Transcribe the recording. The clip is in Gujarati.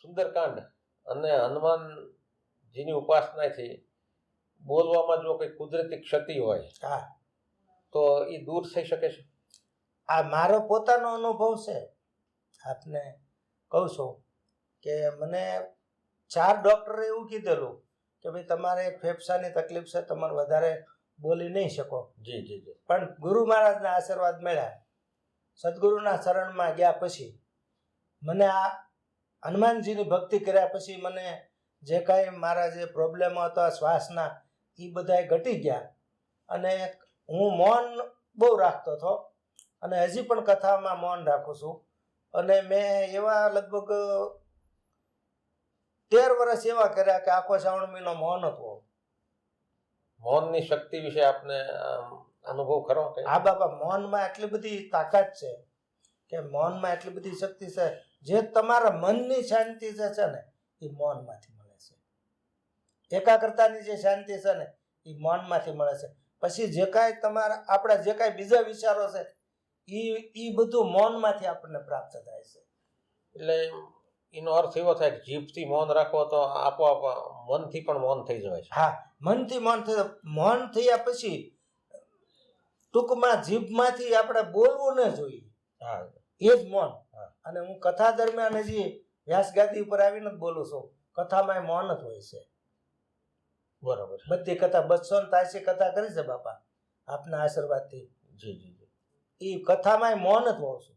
સુંદરકાંડ અને હનુમાનજીની ઉપાસનાથી બોલવામાં જો કોઈ કુદરતી ક્ષતિ હોય હા, તો એ દૂર થઈ શકે છે. આ મારો પોતાનો અનુભવ છે. આપને કહું છું કે મને 4 ડૉક્ટરે એવું કીધેલું કે ભાઈ તમારે ફેફસાની તકલીફ છે, તમારે વધારે બોલી નહીં શકો. જી જી જી. પણ ગુરુ મહારાજના આશીર્વાદ મળ્યા, સદગુરુના શરણમાં ગયા પછી મને આ હનુમાનજીની ભક્તિ કર્યા પછી મને જે કાંઈ મારા જે પ્રોબ્લેમ હતા શ્વાસના એ બધાય ઘટી ગયા. અને હું મૌન બહુ રાખતો હતો અને હજી પણ કથામાં મૌન રાખું છું. અને મેં એવા લગભગ 13 વર્ષ એવા કર્યા કે આખો શ્રાવણ મહિનો મૌન હતો. મૌનની શક્તિ વિશે આપને અનુભવ ખરો કે? હા બાપા, મૌનમાં એટલી બધી તાકાત છે કે મૌનમાં એટલી બધી શક્તિ છે. જે તમારા મનની શાંતિ જે છે ને એ મૌનમાંથી મળે છે. એકાગ્રતાની જે શાંતિ છે ને એ મૌનમાંથી મળે છે. પછી જે કાંઈ તમારા આપણા જે કાંઈ બીજા વિચારો છે એ બધું મૌનમાંથી આપણને પ્રાપ્ત થાય છે. એટલે એનો અર્થ એવો થાય કે જીભથી મૌન રાખો તો આપોઆપ મનથી પણ મૌન થઈ જવાય છે. હા, મનથી મૌન થયા પછી ટૂંકમાં જીભમાંથી આપણે બોલવું ન જોઈએ. હા, એ જ મૌન. અને હું કથા દરમિયાન હજી વ્યાસગાદી ઉપર આવીને જ બોલું છું. કથામાં એ મૌન જ હોય છે. બરોબર. બધી કથા 283 કથા કરી છે બાપા, આપના આશીર્વાદથી. જી જી જી. એ કથામાં મૌન જ હોઉં છું.